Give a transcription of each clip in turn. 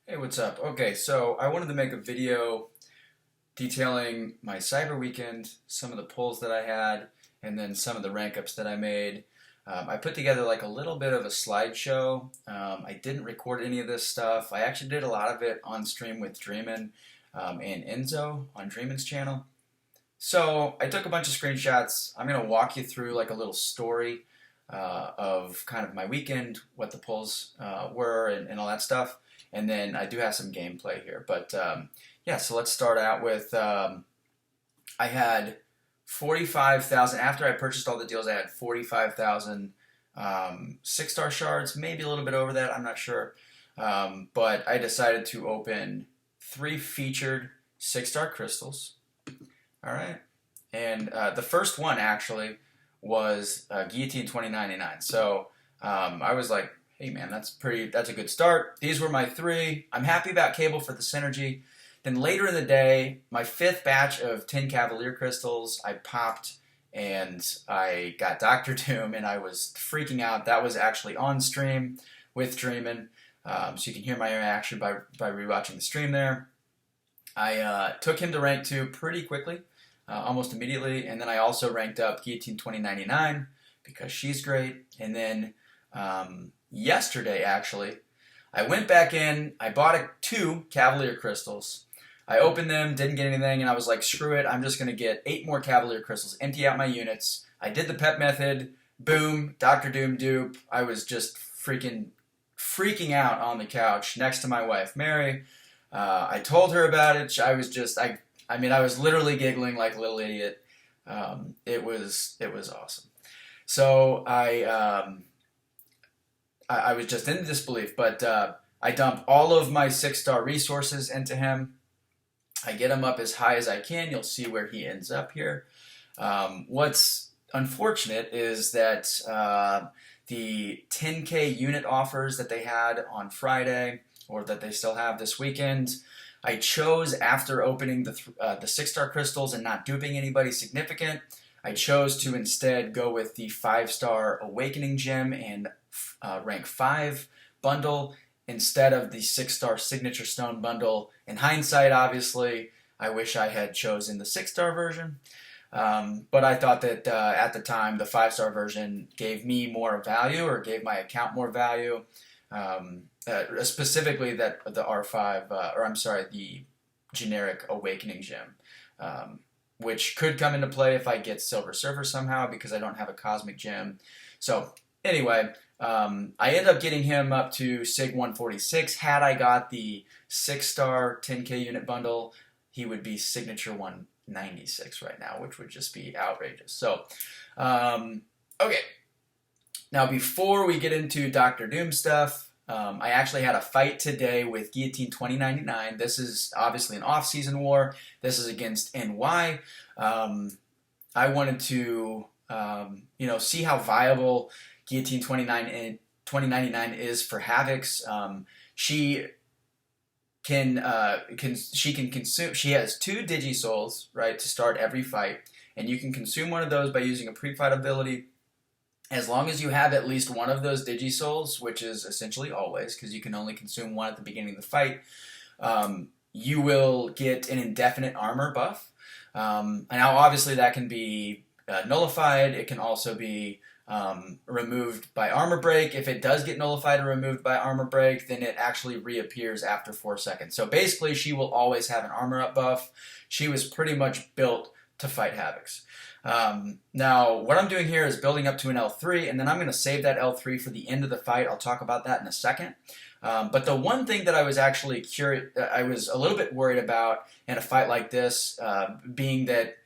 Hey, what's up? Okay, so I wanted to make a video detailing my Cyber Weekend, some of the pulls that I had, and then some of the rank-ups that I made. I put together like a little bit of a slideshow. I didn't record any of this stuff. I actually did a lot of it on stream with Dreamin' and Enzo on Dreamin's channel. So I took a bunch of screenshots. I'm going to walk you through like a little story of kind of my weekend, what the pulls were, and all that stuff. And then I do have some gameplay here. But yeah, so let's start out with I had 45,000. After I purchased all the deals, I had 45,000 six-star shards, maybe a little bit over that, I'm not sure. But I decided to open 3 featured six-star crystals. All right. And the first one actually was Guillotine 2099. So I was like, hey man, that's a good start. These were my 3. I'm happy about Cable for the synergy. Then later in the day, my 5th batch of 10 Cavalier crystals, I popped and I got Doctor Doom and I was freaking out. That was actually on stream with Dreamin'. So you can hear my reaction by rewatching the stream there. I took him to rank 2 pretty quickly, almost immediately, and then I also ranked up Guillotine 2099 because she's great. And then yesterday, actually, I went back in, I bought 2 Cavalier crystals. I opened them, didn't get anything, and I was like, screw it, I'm just going to get 8 more Cavalier crystals, empty out my units. I did the pep method, boom, Doctor Doom dupe. I was just freaking out on the couch next to my wife, Mary. I told her about it. I was just, I mean, I was literally giggling like a little idiot. It was awesome. So I was just in disbelief, but I dump all of my 6-star resources into him. I get him up as high as I can. You'll see where he ends up here. What's unfortunate is that the 10K unit offers that they had on Friday, or that they still have this weekend, I chose, after opening the 6-star crystals and not duping anybody significant, I chose to instead go with the 5-star Awakening Gem and rank 5 bundle instead of the 6-star Signature Stone bundle. In hindsight, obviously, I wish I had chosen the 6-star version. But I thought that at the time, the 5-star version gave me more value, or gave my account more value. Specifically that the R5, or I'm sorry, the generic Awakening Gem, which could come into play if I get Silver Surfer somehow, because I don't have a Cosmic Gem. So anyway, I ended up getting him up to Sig 146. Had I got the 6-star 10K unit bundle, he would be Signature 196 right now, which would just be outrageous. So, okay. Now, before we get into Doctor Doom stuff, I actually had a fight today with Guillotine 2099. This is obviously an off-season war. This is against NY. I wanted to, see how viable Guillotine 2099 is for Havocs. She can consume. She has 2 Digisouls, right, to start every fight, and you can consume one of those by using a pre-fight ability. As long as you have at least one of those Digisouls, which is essentially always, because you can only consume one at the beginning of the fight, you will get an indefinite armor buff. And now, obviously, that can be nullified. It can also be removed by armor break. If it does get nullified or removed by armor break, then it actually reappears after 4 seconds. So basically, she will always have an armor up buff. She was pretty much built to fight Havocs. Now, what I'm doing here is building up to an L3, and then I'm going to save that L3 for the end of the fight. I'll talk about that in a second. But the one thing that I was actually I was a little bit worried about in a fight like this, being that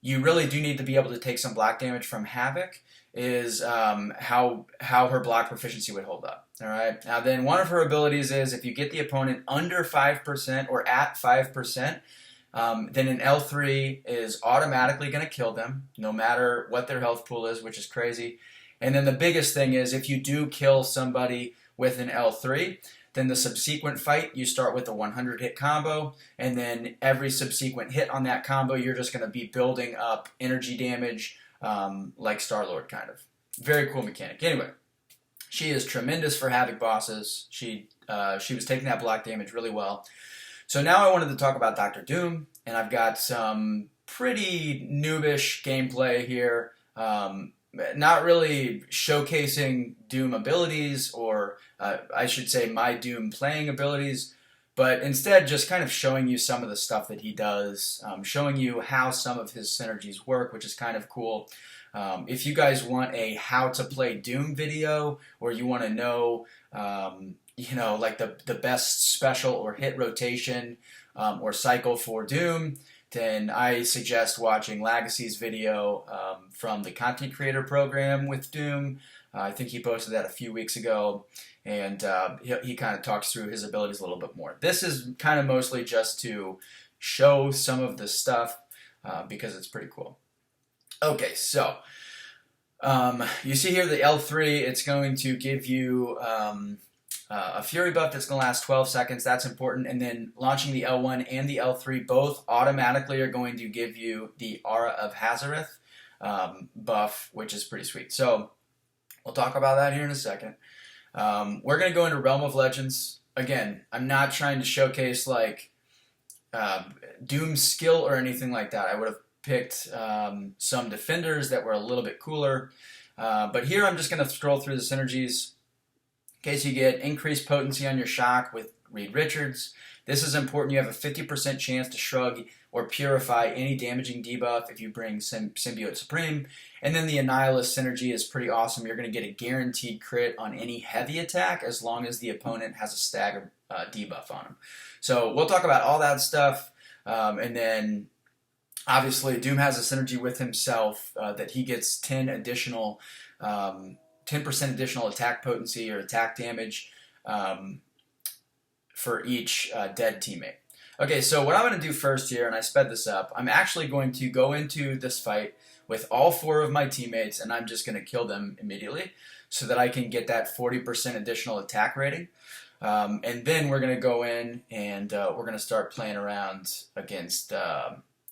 you really do need to be able to take some block damage from Havoc, is how her block proficiency would hold up. All right. Now, then one of her abilities is if you get the opponent under 5% or at 5%, then an L3 is automatically going to kill them, no matter what their health pool is, which is crazy. And then the biggest thing is, if you do kill somebody with an L3, then the subsequent fight, you start with a 100 hit combo, and then every subsequent hit on that combo, you're just going to be building up energy damage, like Star-Lord kind of. Very cool mechanic. Anyway, She is tremendous for Havoc bosses. She was taking that block damage really well. So now I wanted to talk about Dr. Doom, and I've got some pretty noobish gameplay here. Not really showcasing Doom abilities, or I should say my Doom playing abilities, but instead just kind of showing you some of the stuff that he does, showing you how some of his synergies work, which is kind of cool. If you guys want a how to play Doom video, or you want to know, like the best special or hit rotation or cycle for Doom, then I suggest watching Legacy's video from the Content Creator Program with Doom. I think he posted that a few weeks ago, and he kind of talks through his abilities a little bit more. This is kind of mostly just to show some of the stuff because it's pretty cool. Okay, so you see here the L3, it's going to give you a Fury buff that's going to last 12 seconds. That's important. And then launching the L1 and the L3 both automatically are going to give you the Aura of Hazareth buff, which is pretty sweet. So we'll talk about that here in a second. We're going to go into Realm of Legends. Again, I'm not trying to showcase like Doom's skill or anything like that. I would have picked some defenders that were a little bit cooler. But here I'm just going to scroll through the synergies. In case you get increased potency on your shock with Reed Richards. This is important. You have a 50% chance to shrug or purify any damaging debuff if you bring Symbiote Supreme. And then the Annihilus synergy is pretty awesome. You're going to get a guaranteed crit on any heavy attack as long as the opponent has a stagger debuff on him. So we'll talk about all that stuff. And then obviously Doom has a synergy with himself that he gets 10% additional attack potency or attack damage for each dead teammate. Okay, so what I'm going to do first here, and I sped this up, I'm actually going to go into this fight with all 4 of my teammates, and I'm just going to kill them immediately so that I can get that 40% additional attack rating. And then we're going to go in and we're going to start playing around against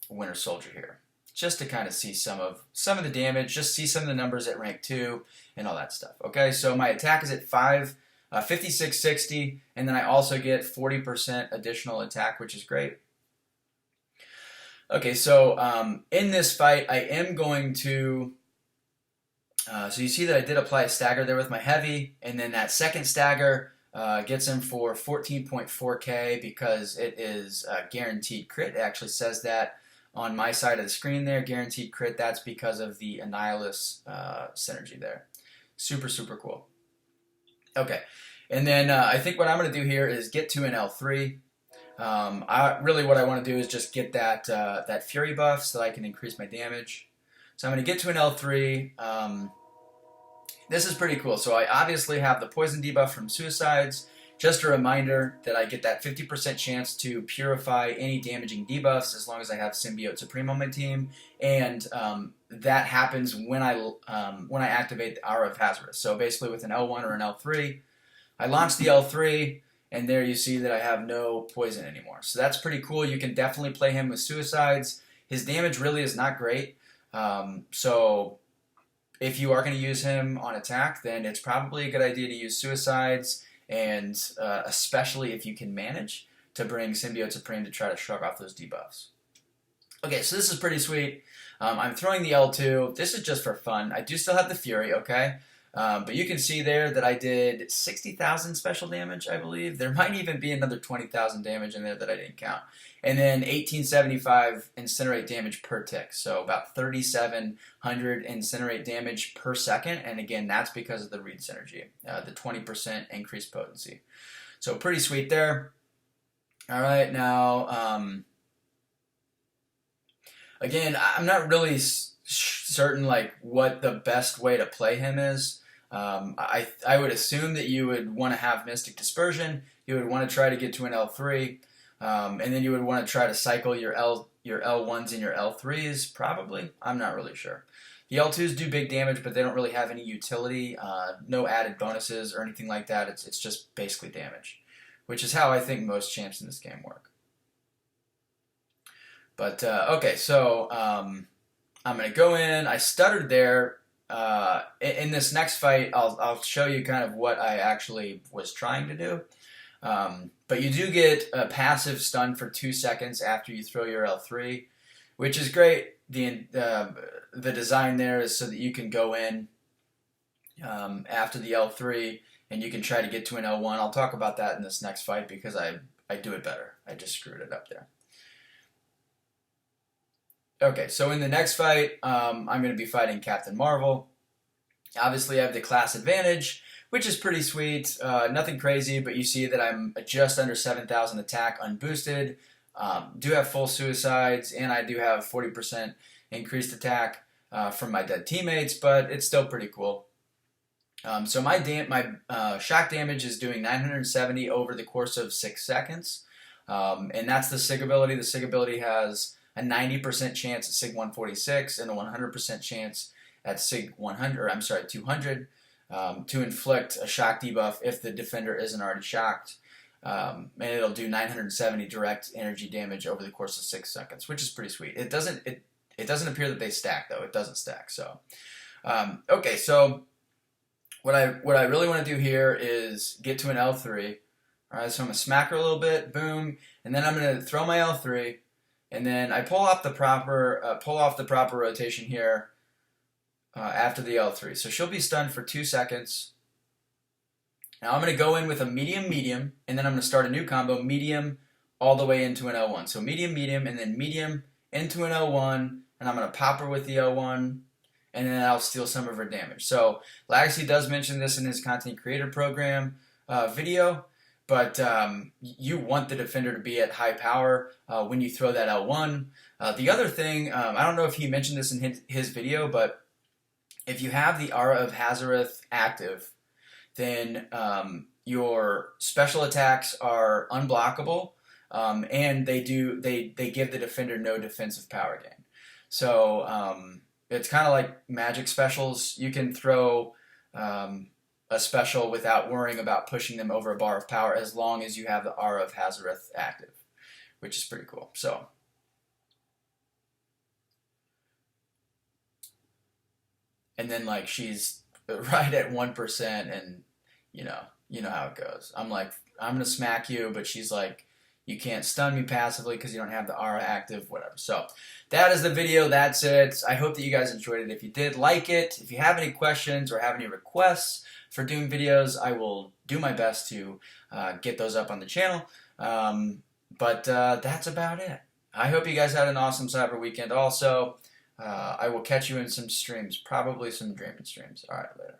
Winter Soldier here, just to kind of see some of the damage, just see some of the numbers at rank 2 and all that stuff. Okay, so my attack is at 5660, and then I also get 40% additional attack, which is great. Okay, so in this fight, I am going to, so you see that I did apply a stagger there with my heavy, and then that second stagger gets him for 14.4k because it is a guaranteed crit. It actually says that on my side of the screen there, guaranteed crit. That's because of the Annihilus synergy there. Super, super cool. Okay, and then I think what I'm going to do here is get to an L3. Really what I want to do is just get that that Fury buff so that I can increase my damage. So I'm going to get to an L3. This is pretty cool. So I obviously have the poison debuff from Suicides. Just a reminder that I get that 50% chance to purify any damaging debuffs as long as I have Symbiote Supreme on my team, and that happens when I activate the Aura of Hazardous. So basically with an L1 or an L3, I launch the L3, and there you see that I have no poison anymore. So that's pretty cool. You can definitely play him with Suicides. His damage really is not great, so if you are going to use him on attack, then it's probably a good idea to use Suicides, and especially if you can manage to bring Symbiote Supreme to try to shrug off those debuffs. Okay, so this is pretty sweet. I'm throwing the L2. This is just for fun. I do still have the Fury, okay? But you can see there that I did 60,000 special damage, I believe. There might even be another 20,000 damage in there that I didn't count. And then 1875 incinerate damage per tick. So about 3,700 incinerate damage per second. And again, that's because of the Reed synergy, the 20% increased potency. So pretty sweet there. All right, now, again, I'm not really certain like what the best way to play him is. I would assume that you would want to have Mystic Dispersion. You would want to try to get to an L3. And then you would want to try to cycle your L1s and your L3s, probably. I'm not really sure. The L2s do big damage, but they don't really have any utility, no added bonuses or anything like that. It's just basically damage, which is how I think most champs in this game work. But, okay, so I'm going to go in. I stuttered there in this next fight, I'll show you kind of what I actually was trying to do. But you do get a passive stun for 2 seconds after you throw your L3, which is great. The design there is so that you can go in after the L3 and you can try to get to an L1. I'll talk about that in this next fight because I do it better. I just screwed it up there. Okay, so in the next fight, I'm going to be fighting Captain Marvel. Obviously, I have the class advantage, which is pretty sweet. Nothing crazy, but you see that I'm just under 7,000 attack unboosted. Do have full suicides, and I do have 40% increased attack from my dead teammates, but it's still pretty cool. So my shock damage is doing 970 over the course of 6 seconds, and that's the SIG ability. The SIG ability has a 90% chance at SIG 146 and a 100% chance at SIG 200 to inflict a shock debuff if the defender isn't already shocked. And it'll do 970 direct energy damage over the course of 6 seconds, which is pretty sweet. It doesn't appear that they stack though. It doesn't stack. So okay, so what I really want to do here is get to an L3. All right, so I'm gonna smack her a little bit, boom, and then I'm gonna throw my L3, and then I pull off the proper rotation here after the L3. So she'll be stunned for 2 seconds. Now I'm going to go in with a medium, and then I'm going to start a new combo, medium all the way into an L1. So medium, and then medium into an L1, and I'm going to pop her with the L1, and then I'll steal some of her damage. So Legacy does mention this in his content creator program video, but you want the defender to be at high power when you throw that L1. The other thing, I don't know if he mentioned this in his video, but if you have the Aura of Hazareth active, then your special attacks are unblockable, and they give the defender no defensive power gain. So it's kind of like magic specials. You can throw a special without worrying about pushing them over a bar of power as long as you have the Aura of Hazareth active, which is pretty cool. So and then like she's right at 1%, and you know how it goes. I'm like, I'm gonna smack you, but she's like, you can't stun me passively because you don't have the aura active, whatever. So that is the video. That's it. I hope that you guys enjoyed it. If you did, like it. If you have any questions or have any requests for Doom videos, I will do my best to get those up on the channel. But that's about it. I hope you guys had an awesome Cyber Weekend also. I will catch you in some streams, probably some Dreaming streams. All right, later.